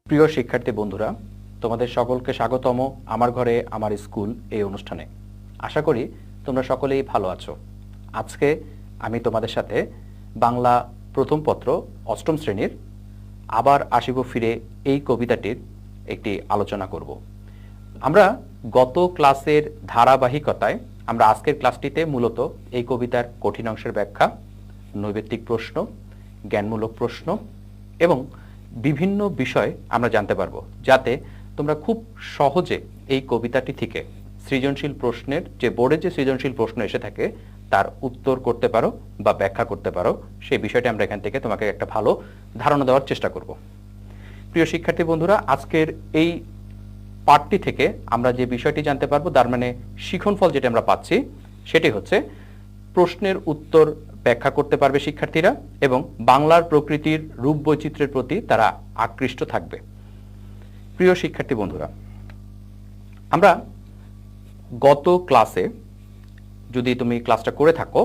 প্রিয় শিক্ষার্থী বন্ধুরা, তোমাদের সকলকে স্বাগতম আমার ঘরে আমার স্কুল এই অনুষ্ঠানে। আশা করি তোমরা সকলেই ভালো আছো। আজকে আমি তোমাদের সাথে বাংলা প্রথম পত্র অষ্টম শ্রেণীর আবার আসিব ফিরে এই কবিতাটির একটি আলোচনা করব। আমরা গত ক্লাসের ধারাবাহিকতায় আমরা আজকের ক্লাসটিতে মূলত এই কবিতার কঠিন অংশের ব্যাখ্যা, নৈবেত্তিক প্রশ্ন, জ্ঞানমূলক প্রশ্ন এবং বিভিন্ন বিষয় আমরা জানতে পারবো, যাতে তোমরা খুব সহজে এই কবিতাটি থেকে সৃজনশীল প্রশ্নের যে বোর্ডে যে সৃজনশীল প্রশ্ন এসে থাকে তার উত্তর করতে পারো বা ব্যাখ্যা করতে পারো। সেই বিষয়টি আমরা এখান থেকে তোমাকে একটা ভালো ধারণা দেওয়ার চেষ্টা করব। প্রিয় শিক্ষার্থী বন্ধুরা, আজকের এই পাঠটি থেকে আমরা যে বিষয়টি জানতে পারবো, তার মানে শিক্ষণফল যেটা আমরা পাচ্ছি সেটি হচ্ছে প্রশ্নের উত্তর ব্যাখ্যা করতে পারবে শিক্ষার্থীরা এবং বাংলার প্রকৃতির রূপ বৈচিত্র্যের প্রতি তারা আকৃষ্ট থাকবে। প্রিয় শিক্ষার্থী বন্ধুরা, আমরা গত ক্লাসে, যদি তুমি ক্লাসটা করে থাকো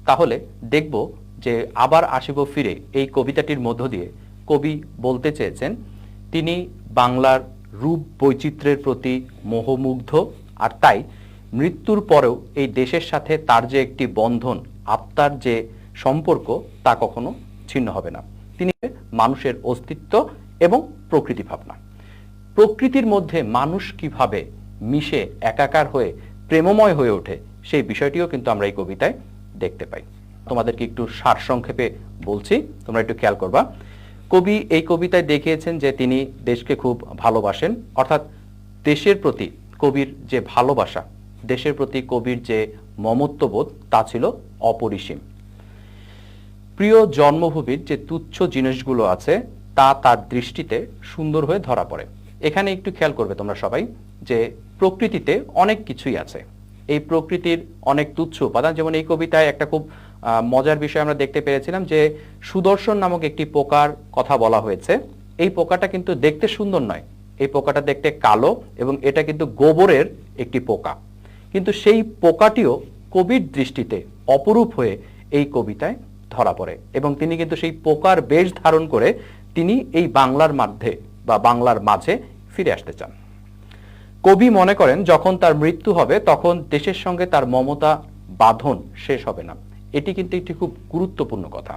তাহলে দেখব যে আবার আসিব ফিরে এই কবিতাটির মধ্য দিয়ে কবি বলতে চেয়েছেন তিনি বাংলার রূপ বৈচিত্র্যের প্রতি মোহমুগ্ধ, আর তাই মৃত্যুর পরেও এই দেশের সাথে তার যে একটি বন্ধন, আত্মার যে সম্পর্ক, তা কখনো ছিন্ন হবে না। তিনি মানুষের অস্তিত্ব এবং প্রকৃতি ভাবনা, প্রকৃতির মধ্যে মানুষ কিভাবে মিশে একাকার হয়ে প্রেমময় হয়ে ওঠে, সেই বিষয়টিও কিন্তু আমরা এই কবিতায় দেখতে পাই। তোমাদেরকে একটু সারসংক্ষেপে বলছি, তোমরা একটু খেয়াল করবা। কবি এই কবিতায় দেখিয়েছেন যে তিনি দেশকে খুব ভালোবাসেন, অর্থাৎ দেশের প্রতি কবির যে ভালোবাসা, দেশের প্রতি কবির যে মমত্ববোধ, তা ছিল অপরিসীম। প্রিয় জন্মভূমির যে তুচ্ছ জিনিসগুলো আছে তা তার দৃষ্টিতে সুন্দর হয়ে ধরা পড়ে। এখানে একটু খেয়াল করবে তোমরা সবাই যে প্রকৃতিতে অনেক কিছুই আছে। এই প্রকৃতির অনেক তুচ্ছ উপাদান, যেমন এই কবিতায় একটা খুব মজার বিষয় আমরা দেখতে পেরেছিলাম যে সুদর্শন নামক একটি পোকার কথা বলা হয়েছে। এই পোকাটা কিন্তু দেখতে সুন্দর নয়, এই পোকাটা দেখতে কালো এবং এটা কিন্তু গোবরের একটি পোকা, কিন্তু সেই পোকাটিও কবির দৃষ্টিতে অপরূপ হয়ে এই কবিতায় ধরা পড়ে এবং তিনি কিন্তু সেই পোকার বেশ ধারণ করে তিনি এই বাংলার মধ্যে বা বাংলার মাঝে ফিরে আসতে চান। কবি মনে করেন যখন তার মৃত্যু হবে তখন দেশের সঙ্গে তার মমতা বাঁধন শেষ হবে না। এটি কিন্তু একটি খুব গুরুত্বপূর্ণ কথা।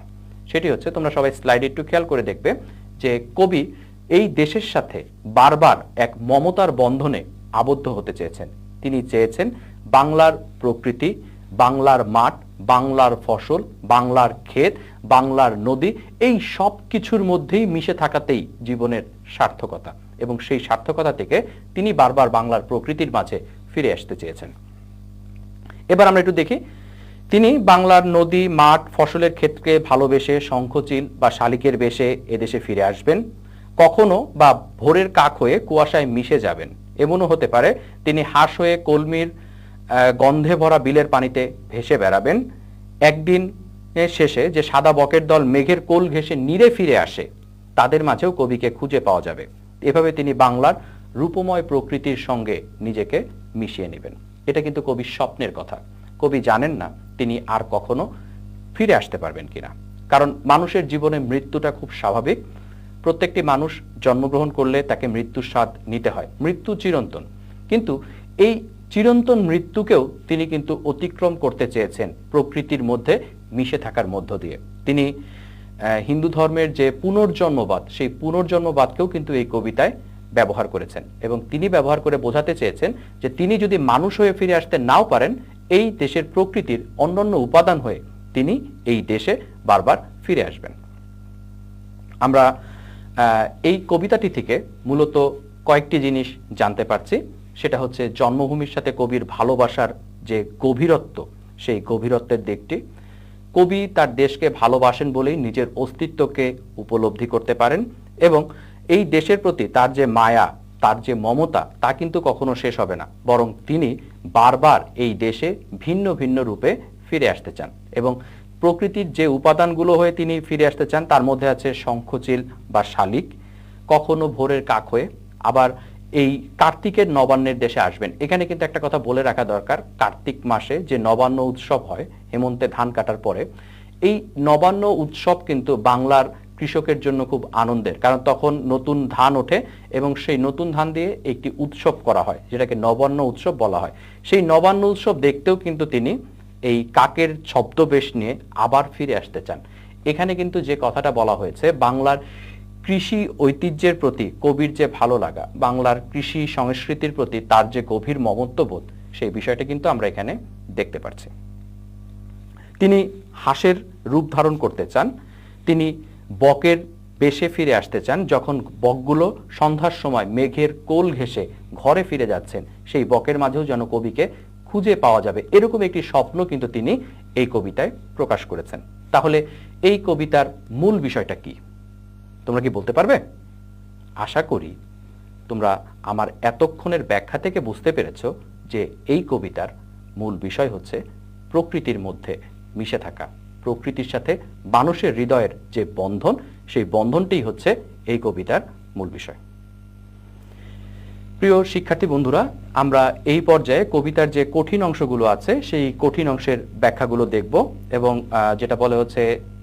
সেটি হচ্ছে, তোমরা সবাই স্লাইডে একটু খেয়াল করে দেখবে যে কবি এই দেশের সাথে বারবার এক মমতার বন্ধনে আবদ্ধ হতে চেয়েছেন। তিনি চেয়েছেন বাংলার প্রকৃতি, বাংলার মাঠ, বাংলার ফসল, বাংলার ক্ষেত, বাংলার নদী, এই সব কিছুর মধ্যেই মিশে থাকাতেই জীবনের সার্থকতা, এবং সেই সার্থকতা থেকে তিনি বারবার বাংলার প্রকৃতির মাঝে ফিরে আসতে চেয়েছেন। এবার আমরা একটু দেখি, তিনি বাংলার নদী, মাঠ, ফসলের ক্ষেত্রে ভালোবেসে শঙ্খচিল বা শালিকের বেশে এদেশে ফিরে আসবেন। কখনো বা ভোরের কাক হয়ে কুয়াশায় মিশে যাবেন। এমনও হতে পারে তিনি হাঁস হয়ে কলমির গন্ধে ভরা বিলের পানিতে ভেসে বেড়াবেন। একদিন শেষে যে সাদা বকের দল মেঘের কোল ঘেঁষে নীরে ফিরে আসে, তাদের মাঝেও কবিকে খুঁজে পাওয়া যাবে। এভাবে তিনি বাংলার রূপময় প্রকৃতির সঙ্গে নিজেকে মিশিয়ে নেবেন। এটা কিন্তু কবির স্বপ্নের কথা। কবি জানেন না তিনি আর কখনো ফিরে আসতে পারবেন কিনা, কারণ মানুষের জীবনে মৃত্যুটা খুব স্বাভাবিক। প্রত্যেকটি মানুষ জন্মগ্রহণ করলে তাকে মৃত্যুর স্বাদ নিতে হয়। মৃত্যু চিরন্তন, কিন্তু এই চিরন্তন মৃত্যুকেও তিনি কিন্তু অতিক্রম করতে চেয়েছেন প্রকৃতির মধ্যে মিশে থাকার মধ্য দিয়ে। তিনি হিন্দু ধর্মের যে পুনর্জন্মবাদ, সেই পুনর্জন্মবাদকেও কিন্তু এই কবিতায় ব্যবহার করেছেন এবং তিনি ব্যবহার করে বোঝাতে চেয়েছেন যে তিনি যদি মানুষ হয়ে ফিরে আসতে নাও পারেন, এই দেশের প্রকৃতির অন্যান্য উপাদান হয়ে তিনি এই দেশে বারবার ফিরে আসবেন। আমরা এই কবিতাটি থেকে মূলত কয়েকটি জিনিস জানতে পারছি। সেটা হচ্ছে জন্মভূমির সাথে কবির ভালোবাসার যে গভীরত্ব, সেই গভীরত্বের দিকটি। কবি তার দেশকে ভালোবাসেন বলেই নিজের অস্তিত্বকে উপলব্ধি করতে পারেন এবং এই দেশের প্রতি তার যে মায়া, তার যে মমতা, তা কিন্তু কখনো শেষ হবে না, বরং তিনি বারবার এই দেশে ভিন্ন ভিন্ন রূপে ফিরে আসতে চান এবং প্রকৃতির যে উপাদানগুলো হয়ে তিনি ফিরে আসতে চান তার মধ্যে আছে শঙ্খচিল বা শালিক, কখনো ভোরের কাক হয়ে, আবার এই কার্তিকের নবান্নের দেশে আসবেন। এখানে কিন্তু একটা কথা বলে রাখা দরকার, কার্তিক মাসে যে নবান্ন উৎসব হয় হেমন্তে ধান কাটার পরে, এই নবান্ন উৎসব কিন্তু বাংলার কৃষকের জন্য খুব আনন্দের, কারণ তখন নতুন ধান ওঠে এবং সেই নতুন ধান দিয়ে একটি উৎসব করা হয়, যেটাকে নবান্ন উৎসব বলা হয়। সেই নবান্ন উৎসব দেখতেও কিন্তু তিনি এই কাকের ছদ্মবেশ নিয়ে আবার ফিরে আসতে চান। এখানে কিন্তু যে কথাটা বলা হয়েছে, বাংলার কৃষি ঐতিহ্যের প্রতি কবির যে ভালো লাগা, বাংলার কৃষি সংস্কৃতির প্রতি তার যে গভীর মমত্ববোধ, সেই বিষয়টা কিন্তু আমরা এখানে দেখতে পাচ্ছি। তিনি হাঁসের রূপ ধারণ করতে চান, তিনি বকের বেশে ফিরে আসতে চান। যখন বকগুলো সন্ধ্যার সময় মেঘের কোল ঘেঁষে ঘরে ফিরে যাচ্ছেন, সেই বকের মাঝেও যেন কবিকে খুঁজে পাওয়া যাবে, এরকম একটি স্বপ্ন কিন্তু তিনি এই কবিতায় প্রকাশ করেছেন। তাহলে এই কবিতার মূল বিষয়টা কি তোমরা কি বলতে পারবে? আশা করি তোমরা আমার এতক্ষণের ব্যাখ্যা থেকে বুঝতে পেরেছ যে এই কবিতার মূল বিষয় হচ্ছে প্রকৃতির মধ্যে মিশে থাকা, প্রকৃতির সাথে মানুষের হৃদয়ের যে বন্ধন, সেই বন্ধনটিই হচ্ছে এই কবিতার মূল বিষয়। প্রিয় শিক্ষার্থী বন্ধুরা, আমরা এই পর্যায়ে কবিতার যে কঠিন অংশগুলো আছে সেই কঠিন অংশের ব্যাখ্যাগুলো দেখব, এবং যেটা বলে হচ্ছে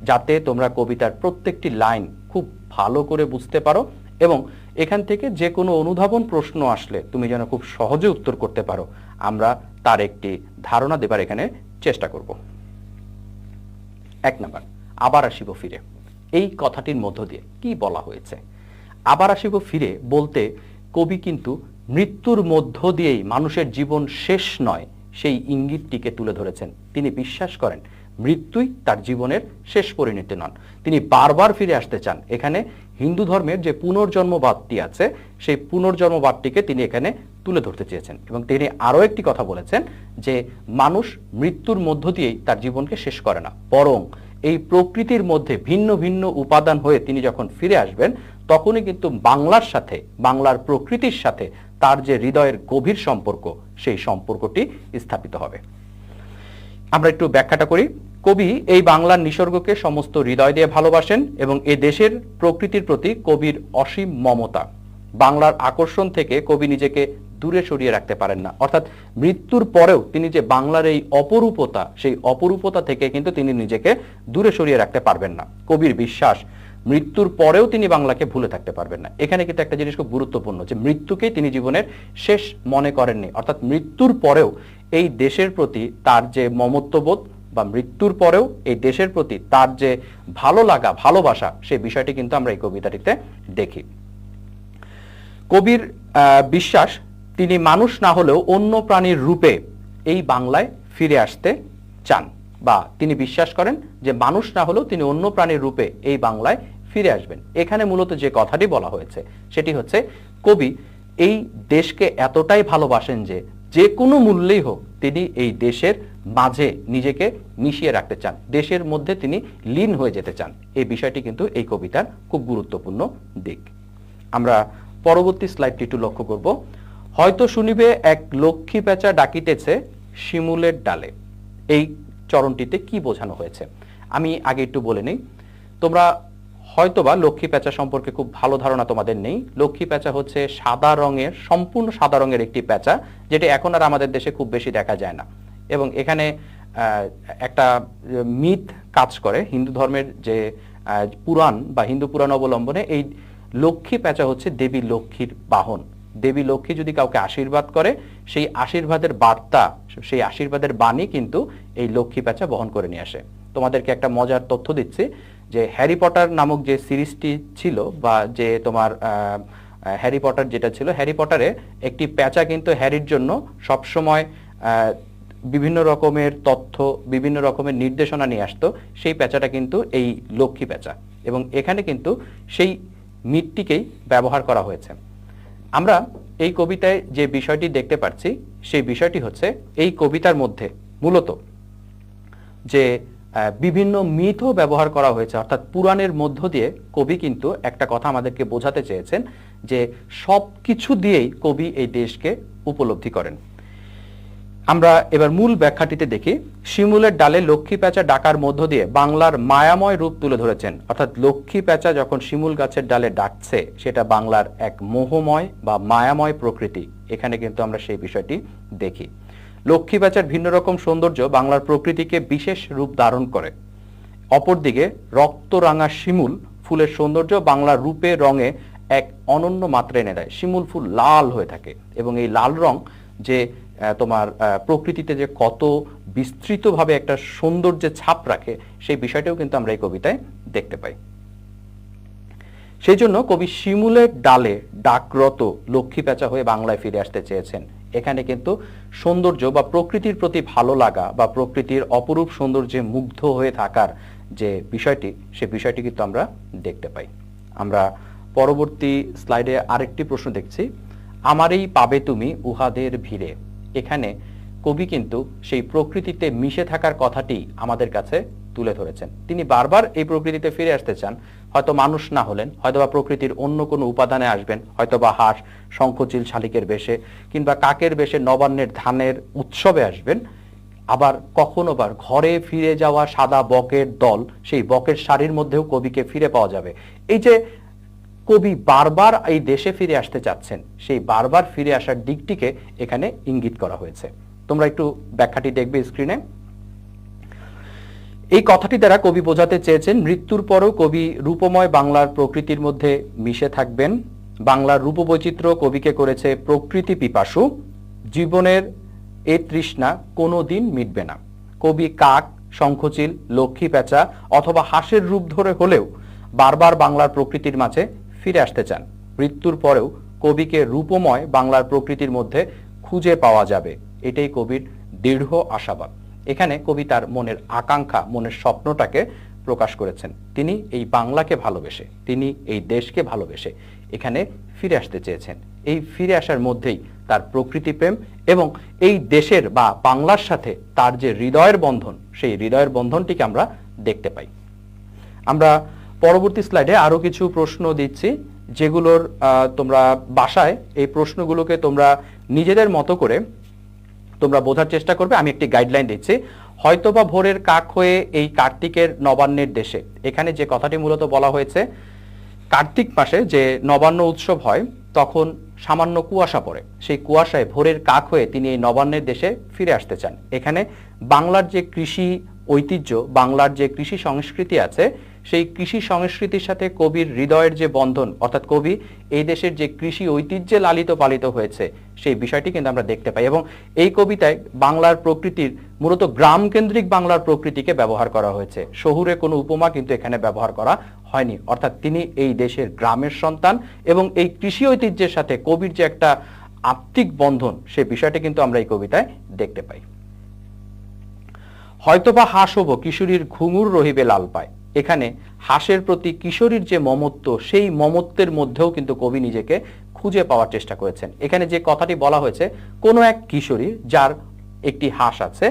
যাতে তোমরা কবিতার প্রত্যেকটি লাইন খুব ভালো করে বুঝতে পারো এবং এখান থেকে যে কোনো অনুধাবন প্রশ্ন আসলে তুমি যেন খুব সহজে উত্তর করতে পারো, আমরা তার একটি ধারণা দেবার এখানে চেষ্টা করব। 1 নাম্বার, আবার আসিব ফিরে। এই কথাটির মধ্য দিয়ে কি বলা হয়েছে? আবার আসিব ফিরে বলতে কবি কিন্তু মৃত্যুর মধ্য দিয়েই মানুষের জীবন শেষ নয় সেই ইঙ্গিতটিকে তুলে ধরেছেন। তিনি বিশ্বাস করেন মৃত্যুই তার জীবনের শেষ পরিণতি নন, তিনি বারবার ফিরে আসতে চান। এখানে হিন্দু ধর্মের যে পুনর্জন্মবাদটি আছে, সেই পুনর্জন্মবাদটিকে তিনি এখানে তুলে ধরতে চেয়েছেন। এবং তিনি আরও একটি কথা বলেছেন যে মানুষ মৃত্যুর মধ্য দিয়েই তার জীবনকে শেষ করে না, বরং এই প্রকৃতির মধ্যে ভিন্ন ভিন্ন উপাদান হয়ে তিনি যখন ফিরে আসবেন, তখনই কিন্তু বাংলার সাথে, বাংলার প্রকৃতির সাথে তার যে হৃদয়ের গভীর সম্পর্ক, সেই সম্পর্কটি স্থাপিত হবে। আমরা একটু ব্যাখ্যাটা করি। কবি এই বাংলার নিসর্গকে সমস্ত হৃদয় দিয়ে ভালোবাসেন এবং এ দেশের প্রকৃতির প্রতি কবির অসীম মমতা। বাংলার আকর্ষণ থেকে কবি নিজেকে দূরে সরিয়ে রাখতে পারেন না, অর্থাৎ মৃত্যুর পরেও তিনি যে বাংলার এই অপরূপতা, সেই অপরূপতা থেকে কিন্তু তিনি নিজেকে দূরে সরিয়ে রাখতে পারবেন না। কবির বিশ্বাস মৃত্যুর পরেও তিনি বাংলাকে ভুলে থাকতে পারবেন না। এখানে কিন্তু একটা জিনিস খুব গুরুত্বপূর্ণ, যে মৃত্যুকেই তিনি জীবনের শেষ মনে করেননি, অর্থাৎ মৃত্যুর পরেও এই দেশের প্রতি তার যে মমত্ববোধ, বা মৃত্যুর পরেও এই দেশের প্রতি তার যে ভালো লাগা, ভালোবাসা, সেই বিষয়টি কিন্তু আমরা এই কবিতাটিতে দেখি। কবির বিশ্বাস তিনি মানুষ না হলেও অন্য প্রাণীর রূপে এই বাংলায় ফিরে আসতে চান, বা তিনি বিশ্বাস করেন যে মানুষ না হলেও তিনি অন্য প্রাণীর রূপে এই বাংলায় ফিরে আসবেন। এখানে মূলত যে কথাটি বলা হয়েছে সেটি হচ্ছে কবি এই দেশকে এতটাই ভালোবাসেন যে যে কোনো মূল্যেই হোক তিনি এই দেশের মাঝে নিজেকে মিশিয়ে রাখতে চান, দেশের মধ্যে তিনি লীন হয়ে যেতে চান। এই বিষয়টি কিন্তু এই কবিতার খুব গুরুত্বপূর্ণ দিক। আমরা পরবর্তী স্লাইডটি একটু লক্ষ্য করব। হয়তো শুনিবে এক লক্ষ্মী পেঁচা ডাকিতেছে শিমুলের ডালে। এই চরণটিতে কি বোঝানো হয়েছে আমি আগে একটু বলে নেই। তোমরা হয়তোবা লক্ষ্মী পেঁচা সম্পর্কে খুব ভালো ধারণা তোমাদের নেই। লক্ষ্মী পেঁচা হচ্ছে সাদা রঙের, সম্পূর্ণ সাদা রঙের একটি পেঁচা, যেটি এখন আর আমাদের দেশে খুব বেশি দেখা যায় না। এবং এখানে একটা মিথ কাজ করে, হিন্দু ধর্মের যে পুরাণ বা হিন্দু পুরাণ অবলম্বনে এই লক্ষ্মী পেঁচা হচ্ছে দেবী লক্ষ্মীর বাহন। দেবী লক্ষ্মী যদি কাউকে আশীর্বাদ করে, সেই আশীর্বাদের বার্তা, সেই আশীর্বাদের বাণী কিন্তু এই লক্ষ্মী পেঁচা বহন করে নিয়ে আসে। তোমাদেরকে একটা মজার তথ্য দিচ্ছি, যে হ্যারি পটার নামক যে সিরিজটি ছিল, বা যে তোমার হ্যারি পটার যেটা ছিল, হ্যারি পটারে একটি পেঁচা কিন্তু হ্যারির জন্য সবসময় বিভিন্ন রকমের তথ্য, বিভিন্ন রকমের নির্দেশনা নিয়ে আসতো। সেই পেঁচাটা কিন্তু এই লক্ষ্মী পেঁচা, এবং এখানে কিন্তু সেই মিথটিকেই ব্যবহার করা হয়েছে। আমরা এই কবিতায় যে বিষয়টি দেখতে পাচ্ছি, সেই বিষয়টি হচ্ছে এই কবিতার মধ্যে মূলত যে বিভিন্ন মিথও ব্যবহার করা হয়েছে, অর্থাৎ পুরাণের মধ্য দিয়ে কবি কিন্তু একটা কথা আমাদেরকে বোঝাতে চেয়েছেন, যে সব কিছু দিয়েই কবি এই দেশকে উপলব্ধি করেন। আমরা এবার মূল ব্যাখ্যাটিতে দেখি। শিমুলের ডালে লক্ষ্মী পেঁচা ডাকার মধ্য দিয়ে বাংলার মায়াময় রূপ তুলে ধরেছেন, অর্থাৎ লক্ষ্মী পেঁচা যখন শিমুল গাছের ডালে ডাকছে, সেটা বাংলার এক মোহময় বা মায়াময় প্রকৃতি। এখানে কিন্তু আমরা সেই বিষয়টি দেখি। লক্ষ্মী পেঁচার ভিন্ন রকম সৌন্দর্য বাংলার প্রকৃতিকে বিশেষ রূপ ধারণ করে। অপরদিকে রক্তরাঙা শিমুল ফুলের সৌন্দর্য বাংলার রূপে রঙে এক অনন্য মাত্রা এনে দেয়। শিমুল ফুল লাল হয়ে থাকে এবং এই লাল রং যে তোমার প্রকৃতিতে যে কত বিস্তৃতভাবে একটা সৌন্দর্যের ছাপ রাখে সেই বিষয়টাও কিন্তু আমরা এই কবিতায় দেখতে পাই। সেই জন্য কবি শিমুলের ডালে ডাকরত লক্ষ্মী পেঁচা হয়ে বাংলায় ফিরে আসতে চেয়েছেন। এখানে কিন্তু সৌন্দর্য বা প্রকৃতির প্রতি ভালো লাগা বা প্রকৃতির অপরূপ সৌন্দর্যে মুগ্ধ হয়ে থাকার যে বিষয়টি, সে বিষয়টি কিন্তু আমরা দেখতে পাই। আমরা পরবর্তী স্লাইডে আরেকটি প্রশ্ন দেখছি, আমারই পাবে তুমি উহাদের ভিড়ে। এখানে কবি কিন্তু সেই প্রকৃতিতে মিশে থাকার কথাটি আমাদের কাছে তুলে ধরেছেন। তিনি বারবার এই প্রকৃতিতে ফিরে আসতে চান, হয়তো মানুষ না হলেন, হয়তোবা প্রকৃতির অন্য কোনো উপাদানে আসবেন, হয়তোবা হাঁস শঙ্খচিল শালিকের বেশে কিংবা কাকের বেশে নবান্নের ধানের উৎসবে আসবেন, আবার কখনো বার ঘরে ফিরে যাওয়া সাদা বকের দল, সেই বকের শাড়ির মধ্যেও কবিকে ফিরে পাওয়া যাবে। এই যে কবি বারবার এই দেশে ফিরে আসতে চাচ্ছেন, সেই বারবার ফিরে আসার দিকটিকে এখানে ইঙ্গিত করা হয়েছে। তোমরা একটু ব্যাখ্যাটি দেখবে স্ক্রিনে। এই কথাটি দ্বারা কবি বোঝাতে চেয়েছেন মৃত্যুর পরও কবি রূপময় বাংলার প্রকৃতির মধ্যে মিশে থাকবেন। বাংলার রূপবৈচিত্র্য কবিকে করেছে প্রকৃতি পিপাসু, জীবনের এ তৃষ্ণা কোনোদিন মিটবে না। কবি কাক, শঙ্খচিল, লক্ষ্মী পেঁচা অথবা হাঁসের রূপ ধরে হলেও বারবার বাংলার প্রকৃতির মাঝে ফিরে আসতে চান। মৃত্যুর পরেও কবিকে রূপময় বাংলার প্রকৃতির মধ্যে খুঁজে পাওয়া যাবে, এটাই কবির দৃঢ় আশাবাদ। এখানে কবি তার মনের আকাঙ্ক্ষা, মনের স্বপ্নটাকে প্রকাশ করেছেন। তিনি এই বাংলাকে ভালোবেসে, তিনি এই দেশকে ভালোবেসে এখানে ফিরে আসতে চেয়েছেন। এই ফিরে আসার মধ্যেই তার প্রকৃতি প্রেম এবং এই দেশের বা বাংলার সাথে তার যে হৃদয়ের বন্ধন, সেই হৃদয়ের বন্ধনটিকে আমরা দেখতে পাই। আমরা পরবর্তী স্লাইডে আরো কিছু প্রশ্ন দিচ্ছি, যেগুলোর তোমরা বাসায় এই প্রশ্নগুলোকে তোমরা নিজেদের মতো করে তোমরা বোঝার চেষ্টা করবে। আমি একটি গাইডলাইন দিচ্ছি। হয়তোবা ভোরের কাক হয়ে এই কার্তিকের নবান্নের দেশে, এখানে যে কথাটি মূলত বলা হয়েছে, কার্তিক মাসে যে নবান্ন উৎসব হয় তখন সামান্য কুয়াশা পড়ে, সেই কুয়াশায় ভোরের কাক হয়ে তিনি এই নবান্নের দেশে ফিরে আসতে চান। এখানে বাংলার যে কৃষি ঐতিহ্য, বাংলার যে কৃষি সংস্কৃতি আছে, সেই কৃষি সংস্কৃতির সাথে কবির হৃদয়ের যে বন্ধন, অর্থাৎ কবি এই দেশের যে কৃষি ঐতিহ্যে লালিত পালিত হয়েছে সেই বিষয়টি কিন্তু আমরা দেখতে পাই। এবং এই কবিতায় বাংলার প্রকৃতির মূলত গ্রাম কেন্দ্রিক বাংলার প্রকৃতিকে ব্যবহার করা হয়েছে, শহুরে কোনো উপমা কিন্তু এখানে ব্যবহার করা হয়নি। অর্থাৎ তিনি এই দেশের গ্রামের সন্তান এবং এই কৃষি ঐতিহ্যের সাথে কবির যে একটা আত্মিক বন্ধন, সেই বিষয়টি কিন্তু আমরা এই কবিতায় দেখতে পাই। হয়তোবা হাঁস হব কিশোরীর ঘুঙুর রহিবে লাল পায়। এখানে হাঁসের প্রতি কিশোরীর যে মমত্ব, সেই মমত্বের মধ্যেও কিন্তু কবি নিজেকে খুঁজে পাওয়ার চেষ্টা করেছেন। এখানে যে কথাটি বলা হয়েছে, কোনো এক কিশোরী যার একটি হাঁস আছে,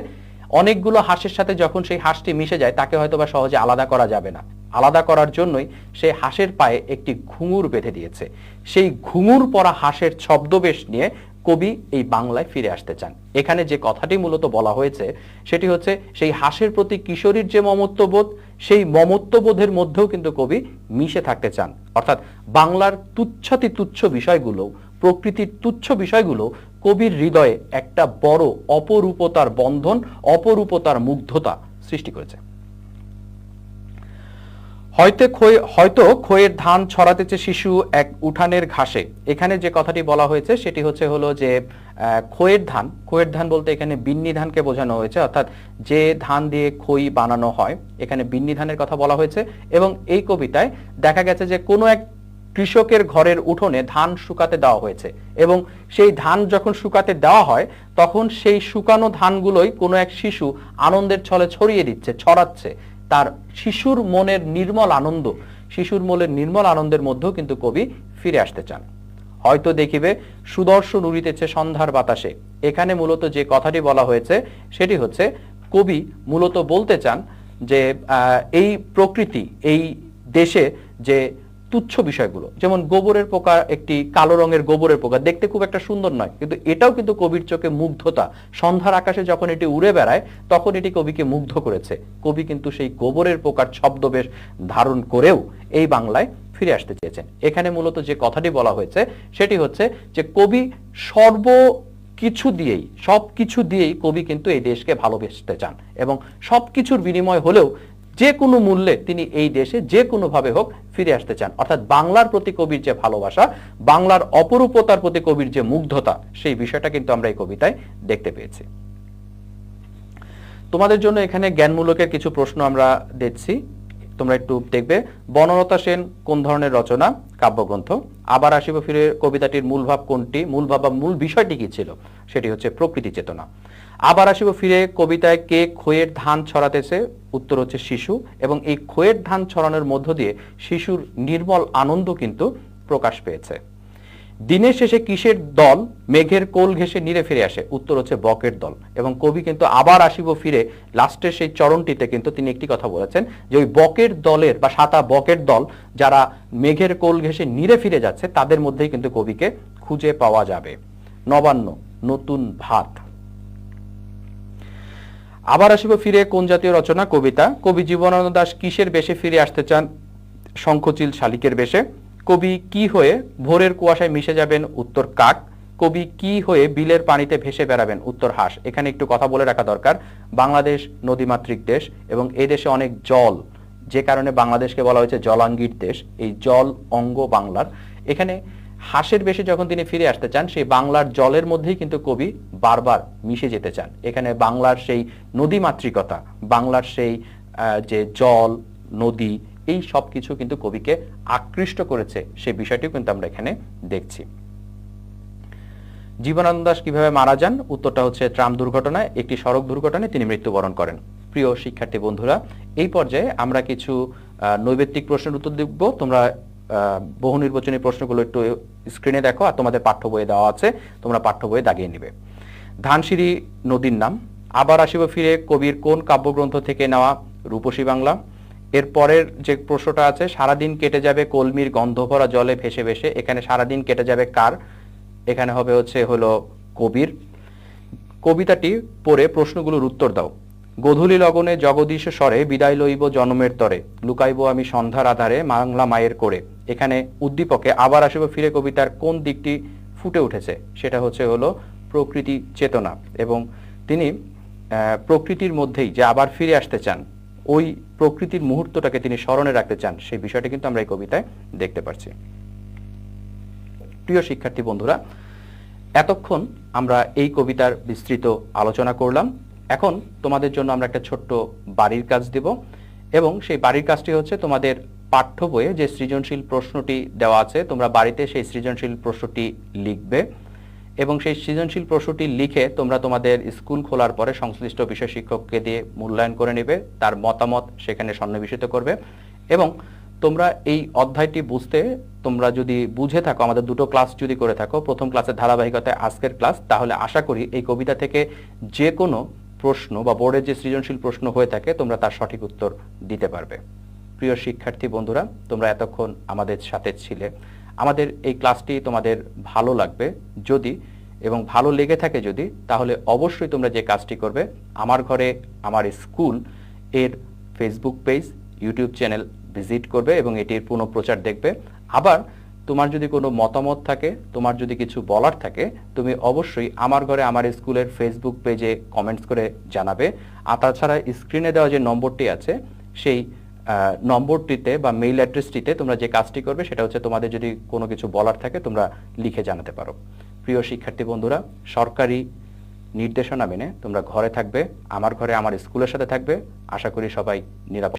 অনেকগুলো হাঁসের সাথে যখন সেই হাঁসটি মিশে যায় তাকে হয়তোবা সহজে আলাদা করা যাবে না। আলাদা করার জন্যই সেই হাঁসের পায়ে একটি ঘুঙুর বেঁধে দিয়েছে। সেই ঘুঙুর পরা হাঁসের ছদ্মবেশ নিয়ে কবি এই বাংলায় ফিরে আসতে চান। এখানে যে কথাটি মূলত বলা হয়েছে সেটি হচ্ছে সেই হাঁসের প্রতি কিশোরীর যে মমত্ববোধ, সেই মমত্ববোধের মধ্যেও কিন্তু কবি মিশে থাকতে চান। অর্থাৎ বাংলার তুচ্ছাতি তুচ্ছ বিষয়গুলো, প্রকৃতির তুচ্ছ বিষয়গুলো কবির হৃদয়ে একটা বড় অপরূপতার বন্ধন, অপরূপতার মুগ্ধতা সৃষ্টি করেছে। হয়তো খইয়ের ধান ছড়াতেছে শিশু এক উঠানের ঘাসে। এখানে যে কথাটি বলা হয়েছে সেটি হলো যে খইয়ের ধান বলতে এখানে বিন্নি ধানকে বোঝানো হয়েছে, অর্থাৎ যে ধান দিয়ে খই বানানো হয়, এখানে বিন্নি ধানের কথা বলা হয়েছে। এবং এই কবিতায় দেখা গেছে যে কোনো এক কৃষকের ঘরের উঠোনে ধান শুকাতে দেওয়া হয়েছে এবং সেই ধান যখন শুকাতে দেওয়া হয় তখন সেই শুকানো ধানগুলোই কোনো এক শিশু আনন্দের ছলে ছড়িয়ে দিচ্ছে, ছড়াচ্ছে। তার শিশুর মনের নির্মল আনন্দের মধ্যেও কিন্তু কবি ফিরে আসতে চান। হয়তো দেখিবে সুদর্শন উড়িতেছে সন্ধ্যার বাতাসে। এখানে মূলত যে কথাটি বলা হয়েছে সেটি হচ্ছে কবি মূলত বলতে চান যে এই প্রকৃতি, এই দেশে যে তুচ্ছ বিষয়গুলো, যেমন গোবরের পোকা, একটি কালো রঙের গোবরের পোকা দেখতে খুব একটা সুন্দর নয়, কিন্তু এটাও কিন্তু কবির চোখে মুগ্ধতা। সন্ধ্যার আকাশে যখন এটি উড়ে বেড়ায় তখন এটি কবিকে মুগ্ধ করেছে। কবি কিন্তু সেই গোবরের পোকার ছদ্মবেশ ধারণ করেও এই বাংলায় ফিরে আসতে চেয়েছেন। এখানে মূলত যে কথাটি বলা হয়েছে সেটি হচ্ছে যে কবি সবকিছু দিয়েই কবি কিন্তু এই দেশকে ভালোবাসতে চান এবং সবকিছুর বিনিময় হলেও যে কোনো মূল্যে তিনি এই দেশে যে কোনোভাবে হোক ফিরে আসতে চান। অর্থাৎ বাংলার প্রতি কবির যে ভালোবাসা, বাংলার অপরূপতার প্রতি কবির যে মুগ্ধতা, সেই বিষয়টা কিন্তু আমরা এই কবিতায় দেখতে পেয়েছি। তোমাদের জন্য এখানে জ্ঞানমূলকের কিছু প্রশ্ন আমরা দিচ্ছি, তোমরা একটু দেখবে। বনলতা সেন কোন ধরনের রচনা? কাব্যগ্রন্থ। আবার আসিব ফিরে কবিতাটির মূল ভাব কোনটি? মূল ভাব বা মূল বিষয়টি কি ছিল? সেটি হচ্ছে প্রকৃতি চেতনা। আবার আসিব ফিরে কবিতায় কে খইয়ের ধান ছড়াতেছে? উত্তর হচ্ছে শিশু, এবং এই খইয়ের ধান ছড়ানোর মধ্য দিয়ে শিশুর নির্মল আনন্দ কিন্তু প্রকাশ পেয়েছে। দিনের শেষে কিসের দল মেঘের কোল ঘেঁষে নীরে ফিরে আসে? উত্তর হচ্ছে বকের দল। এবং কবি কিন্তু আবার আসিব ফিরে লাস্টের সেই চরণটিতে কিন্তু তিনি একটি কথা বলেছেন যে ওই বকের দলের বা সাতা বকের দল যারা মেঘের কোল ঘেঁষে নীরে ফিরে যাচ্ছে তাদের মধ্যেই কিন্তু কবিকে খুঁজে পাওয়া যাবে। নবান্ন, নতুন ভাত। আবার আসিব ফিরে কোন জাতীয় রচনা? কবিতা। কবি জীবনানন্দ দাশ কিসের বেশে ফিরে আসতে চান? শঙ্খচিল শালিকের বেশে। কবি কি হয়ে ভোরের কুয়াশায় মিশে যাবেন? উত্তর কাক। কবি কি হয়ে বিলের পানিতে ভেসে বেড়াবেন? উত্তর হাঁস। এখানে একটু কথা বলে রাখা দরকার, বাংলাদেশ নদীমাতৃক দেশ এবং এই দেশে অনেক জল, যে কারণে বাংলাদেশকে বলা হয়েছে জলাঙ্গীর দেশ। এই জল অঙ্গ বাংলার। এখানে হাঁসের বেশে যখন তিনি ফিরে আসতে চান, সেই বাংলার জলের মধ্যেই কিন্তু কবি বারবার মিশে যেতে চান। এখানে বাংলার সেই নদীমাতৃকতা, বাংলার সেই যে জল, নদী, এই সব কিছু কিন্তু কবিকে আকৃষ্ট করেছে, সেই বিষয়টিও কিন্তু আমরা এখানে দেখছি। জীবনানন্দ দাশ কিভাবে মারা যান? উত্তরটা হচ্ছে ট্রাম দুর্ঘটনায়, একটি সড়ক দুর্ঘটনায় তিনি মৃত্যুবরণ করেন। প্রিয় শিক্ষার্থী বন্ধুরা, এই পর্যায়ে আমরা কিছু নৈবেত্তিক প্রশ্নের উত্তর দেব। তোমরা বহু নির্বাচনী প্রশ্নগুলো একটু স্ক্রিনে দেখো, আর তোমাদের পাঠ্য বইয়ে দেওয়া আছে, তোমরা পাঠ্য বইয়ে দাগিয়ে নিবে। ধানসিঁড়ি নদীর নাম। আবার আসিব ফিরে কবির কোন কাব্যগ্রন্থ থেকে নেওয়া? রূপসী বাংলা। এর পরের যে প্রশ্নটা আছে, সারাদিন কেটে যাবে কলমির গন্ধ ভরা জলে ভেসে ভেসে। এখানে সারাদিন কেটে যাবে কার? এখানে হবে হলো কবির। কবিতাটি পড়ে প্রশ্নগুলোর উত্তর দাও। গোধূলি লগনে জগদীশ স্বরে বিদায় লইব জনমের তরে, লুকাইব আমি সন্ধ্যার আধারে বাংলা মায়ের করে। এখানে উদ্দীপকে আবার আসিব ফিরে কবিতার কোন দিকটি ফুটে উঠেছে? সেটা হলো প্রকৃতি চেতনা, এবং তিনি প্রকৃতির মধ্যেই যে আবার ফিরে আসতে চান, ওই প্রকৃতির মুহূর্তটাকে তিনি স্মরণে রাখতে চান, সেই বিষয়টা কিন্তু আমরা এই কবিতায় দেখতে পাচ্ছি। প্রিয় শিক্ষার্থী বন্ধুরা, এতক্ষণ আমরা এই কবিতার বিস্তৃত আলোচনা করলাম। এখন তোমাদের জন্য আমরা একটা ছোট্ট বাড়ির কাজ দেব, এবং সেই বাড়ির কাজটি হচ্ছে তোমাদের পাঠ্য বইয়ে যে সৃজনশীল প্রশ্নটি দেওয়া আছে, তোমরা বাড়িতে সেই সৃজনশীল প্রশ্নটি লিখবে, এবং সেই সৃজনশীল প্রশ্নটি লিখে তোমরা তোমাদের স্কুল খোলার পরে সংশ্লিষ্ট বিষয় শিক্ষককে দিয়ে মূল্যায়ন করে নেবে, তার মতামত সেখানে সন্নিবেশিত করবে। এবং তোমরা এই অধ্যায়টি বুঝতে, তোমরা যদি বুঝে থাকো, আমাদের দুটো ক্লাস যদি করে থাকো, প্রথম ক্লাসের ধারাবাহিকতায় আজকের ক্লাস, তাহলে আশা করি এই কবিতা থেকে যে কোনো প্রশ্ন বা বোর্ডের যে সৃজনশীল প্রশ্ন হয়ে থাকে তোমরা তার সঠিক উত্তর দিতে পারবে। প্রিয় শিক্ষার্থী বন্ধুরা, তোমরা এতক্ষণ আমাদের সাথে ছিলে। আমাদের এই ক্লাসটি তোমাদের ভালো লাগবে যদি, এবং ভালো লেগে থাকে যদি, তাহলে অবশ্যই তোমরা যে কাজটি করবে, আমার ঘরে আমার স্কুল এর Facebook page, YouTube channel visit করবে এবং এটির পুনঃপ্রচার দেখবে। আবার তোমার যদি কোনো মতামত থাকে, তোমার যদি কিছু বলার থাকে, তুমি অবশ্যই আমার ঘরে আমার স্কুলের ফেসবুক পেজে কমেন্টস করে জানাবে। আর তাছাড়া স্ক্রিনে দেওয়া যে নম্বরটি আছে, সেই নম্বরটিতে বা মেইল অ্যাড্রেসটিতে তোমরা যে কাজটি করবে সেটা হচ্ছে, তোমাদের যদি কোনো কিছু বলার থাকে তোমরা লিখে জানাতে পারো। প্রিয় শিক্ষার্থী বন্ধুরা, সরকারি নির্দেশনা মেনে তোমরা ঘরে থাকবে, আমার ঘরে আমার স্কুলের সাথে থাকবে। আশা করি সবাই নিরাপদ।